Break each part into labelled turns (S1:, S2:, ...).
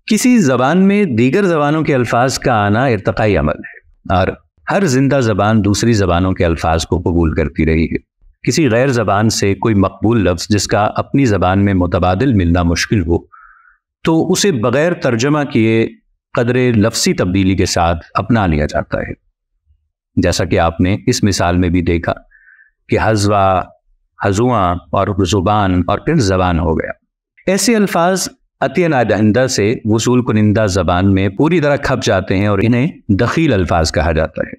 S1: کسی زبان میں دیگر زبانوں کے الفاظ کا آنا ارتقائی عمل ہے اور ہر زندہ زبان دوسری زبانوں کے الفاظ کو قبول کرتی رہی ہے۔ کسی غیر زبان سے کوئی مقبول لفظ جس کا اپنی زبان میں متبادل ملنا مشکل ہو تو اسے بغیر ترجمہ کیے قدر لفظی تبدیلی کے ساتھ اپنا لیا جاتا ہے، جیسا کہ آپ نے اس مثال میں بھی دیکھا کہ حزوا، حزواں اور زبان اور پھر زبان ہو گیا۔ ایسے الفاظ عطیہ نادہندہ سے وصول کنندہ زبان میں پوری طرح کھپ جاتے ہیں اور انہیں دخیل الفاظ کہا جاتا ہے۔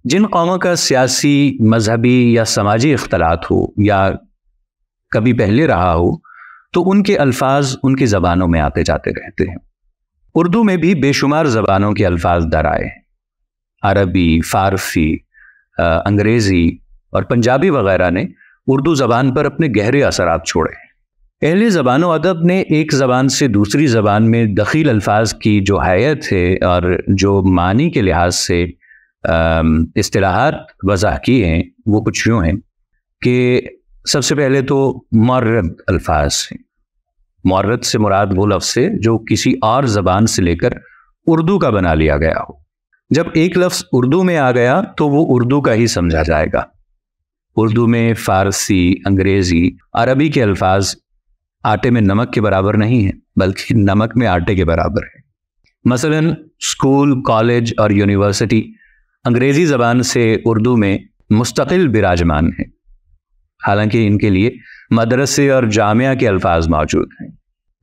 S1: جن قوموں کا سیاسی، مذہبی یا سماجی اختلاط ہو یا کبھی پہلے رہا ہو تو ان کے الفاظ ان کی زبانوں میں آتے جاتے رہتے ہیں۔ اردو میں بھی بے شمار زبانوں کے الفاظ در آئے ہیں۔ عربی، فارسی، انگریزی اور پنجابی وغیرہ نے اردو زبان پر اپنے گہرے اثرات چھوڑے ہیں۔ اہل زبان و ادب نے ایک زبان سے دوسری زبان میں دخیل الفاظ کی جو حیت ہے اور جو معنی کے لحاظ سے اصطلاحات وضع کی ہیں وہ کچھ یوں ہیں کہ سب سے پہلے تو معرب الفاظ ہیں۔ معرب سے مراد وہ لفظ ہے جو کسی اور زبان سے لے کر اردو کا بنا لیا گیا ہو۔ جب ایک لفظ اردو میں آ گیا تو وہ اردو کا ہی سمجھا جائے گا۔ اردو میں فارسی، انگریزی، عربی کے الفاظ آٹے میں نمک کے برابر نہیں ہیں بلکہ نمک میں آٹے کے برابر ہے۔ مثلا اسکول، کالج اور یونیورسٹی انگریزی زبان سے اردو میں مستقل براجمان ہیں، حالانکہ ان کے لیے مدرسے اور جامعہ کے الفاظ موجود ہیں۔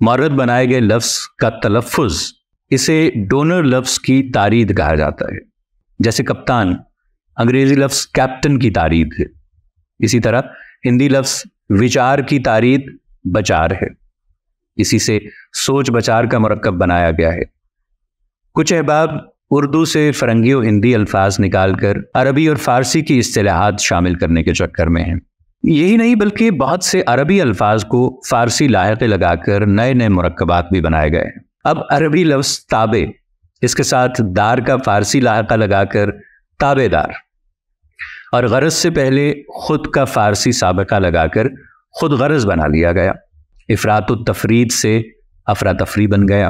S1: معرب بنائے گئے لفظ کا تلفظ اسے ڈونر لفظ کی تارید کہا جاتا ہے، جیسے کپتان انگریزی لفظ کیپٹن کی تارید ہے، اسی طرح ہندی لفظ وچار کی تارید بچار ہے، اسی سے سوچ بچار کا مرکب بنایا گیا ہے۔ کچھ احباب اردو سے فرنگی و ہندی الفاظ نکال کر عربی اور فارسی کی اصطلاحات شامل کرنے کے چکر میں ہیں۔ یہی نہیں بلکہ بہت سے عربی الفاظ کو فارسی لاحقے لگا کر نئے نئے مرکبات بھی بنائے گئے ہیں۔ اب عربی لفظ تابع، اس کے ساتھ دار کا فارسی لاحقہ لگا کر تابع دار، اور غرض سے پہلے خود کا فارسی سابقہ لگا کر خود غرض بنا لیا گیا۔ افراط و تفرید سے افراتفری بن گیا۔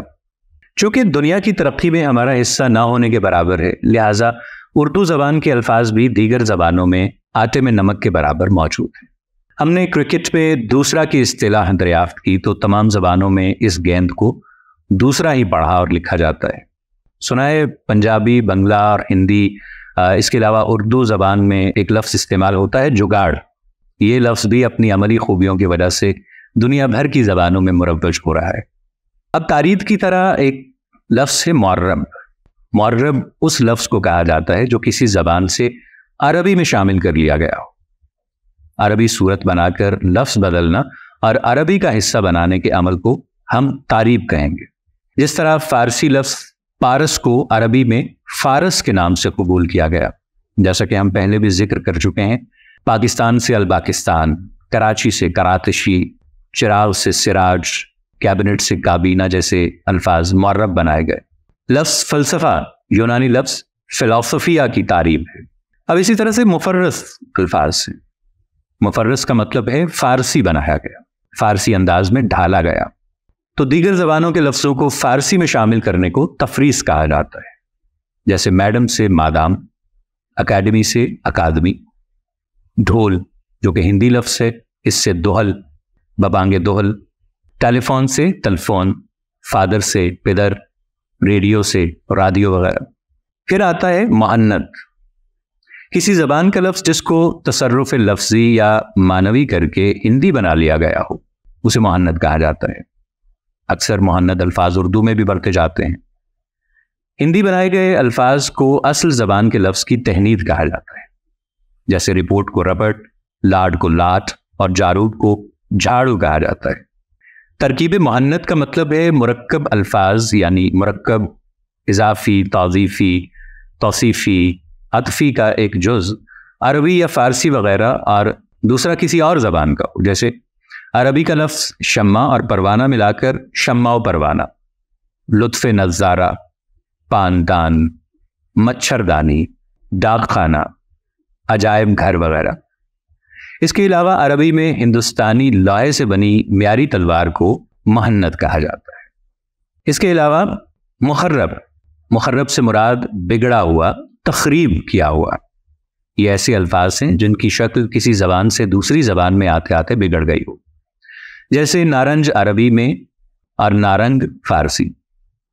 S1: چونکہ دنیا کی ترقی میں ہمارا حصہ نہ ہونے کے برابر ہے، لہٰذا اردو زبان کے الفاظ بھی دیگر زبانوں میں آٹے میں نمک کے برابر موجود ہیں۔ ہم نے کرکٹ میں دوسرا کی اصطلاح دریافت کی تو تمام زبانوں میں اس گیند کو دوسرا ہی پڑھا اور لکھا جاتا ہے۔ سنائے پنجابی، بنگلہ اور ہندی، اس کے علاوہ اردو زبان میں ایک لفظ استعمال ہوتا ہے جگاڑ۔ یہ لفظ بھی اپنی عملی خوبیوں کی وجہ سے دنیا بھر کی زبانوں میں مروج ہو رہا ہے۔ اب تارید کی طرح ایک لفظ ہے معرب۔ معرب اس لفظ کو کہا جاتا ہے جو کسی زبان سے عربی میں شامل کر لیا گیا ہو۔ عربی صورت بنا کر لفظ بدلنا اور عربی کا حصہ بنانے کے عمل کو ہم تعریب کہیں گے۔ جس طرح فارسی لفظ پارس کو عربی میں فارس کے نام سے قبول کیا گیا، جیسا کہ ہم پہلے بھی ذکر کر چکے ہیں۔ پاکستان سے الباکستان، کراچی سے کراتشی، چراغ سے سراج، کیبنٹ سے کابینہ جیسے الفاظ معرب بنائے گئے۔ لفظ فلسفہ یونانی لفظ فلسفیہ کی تعریب ہے۔ اب اسی طرح سے مفرس الفاظ سے، مفرس کا مطلب ہے فارسی بنایا گیا، فارسی انداز میں ڈھالا گیا۔ تو دیگر زبانوں کے لفظوں کو فارسی میں شامل کرنے کو تفریس کہا جاتا ہے، جیسے میڈم سے مادام، اکیڈمی سے اکادمی، ڈھول جو کہ ہندی لفظ ہے اس سے دوہل، ببانگ دوہل، ٹیلی فون سے تلفون، فادر سے پدر، ریڈیو سے رادیو وغیرہ۔ پھر آتا ہے مہند، کسی زبان کا لفظ جس کو تصرف لفظی یا معنوی کر کے ہندی بنا لیا گیا ہو اسے مہند کہا جاتا ہے۔ اکثر مہند الفاظ اردو میں بھی برتے جاتے ہیں۔ ہندی بنائے گئے الفاظ کو اصل زبان کے لفظ کی تہنید کہا جاتا ہے، جیسے رپورٹ کو رپٹ، لاڈ کو لاٹ اور جارود کو جھاڑو کہا جاتا ہے۔ ترکیب مہند کا مطلب ہے مرکب الفاظ، یعنی مرکب اضافی، توظیفی، توصیفی، عطفی کا ایک جز عربی یا فارسی وغیرہ اور دوسرا کسی اور زبان کا ہو، جیسے عربی کا لفظ شمع اور پروانہ ملا کر شمع و پروانہ، لطف نظارہ، پاندان، مچھردانی، ڈاک خانہ، عجائب گھر وغیرہ۔ اس کے علاوہ عربی میں ہندوستانی لوہے سے بنی معیاری تلوار کو مہند کہا جاتا ہے۔ اس کے علاوہ مخرب سے مراد بگڑا ہوا، تخریب کیا ہوا. یہ ایسے الفاظ ہیں جن کی شکل کسی زبان سے دوسری زبان میں آتے آتے بگڑ گئی ہو، جیسے نارنج عربی میں اور نارنگ فارسی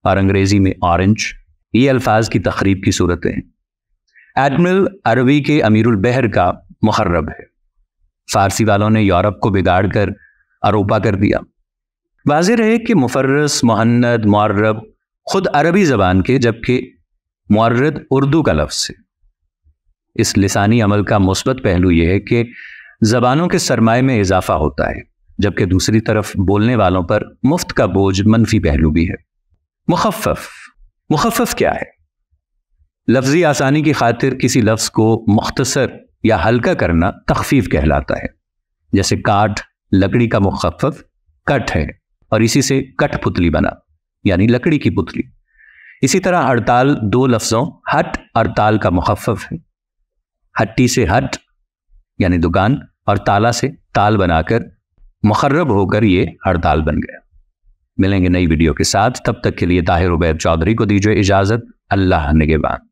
S1: اور انگریزی میں اورنج. یہ الفاظ کی تخریب کی صورتیں ہیں. ایڈمرل عربی کے امیر البحر کا مخرب ہے. فارسی والوں نے یورپ کو بگاڑ کر اروپا کر دیا. واضح رہے کہ مفرس، مہند، معرب خود عربی زبان کے، جبکہ معرد اردو کا لفظ ہے. اس لسانی عمل کا مثبت پہلو یہ ہے کہ زبانوں کے سرمائے میں اضافہ ہوتا ہے، جبکہ دوسری طرف بولنے والوں پر مفت کا بوجھ منفی پہلو بھی ہے. مخفف کیا ہے؟ لفظی آسانی کی خاطر کسی لفظ کو مختصر یا ہلکا کرنا تخفیف کہلاتا ہے. جیسے کاٹ لکڑی کا مخفف کٹ ہے، اور اسی سے کٹ پتلی بنا، یعنی لکڑی کی پتلی. اسی طرح ہڑتال دو لفظوں ہٹ اور تال کا مخفف ہے. ہٹی سے ہٹ یعنی دکان، اور تالا سے تال بنا کر مخرب ہو کر یہ ہڑتال بن گیا. ملیں گے نئی ویڈیو کے ساتھ، تب تک کے لیے طاہر عبید چودھری کو دیجیے اجازت. اللہ نگہبان.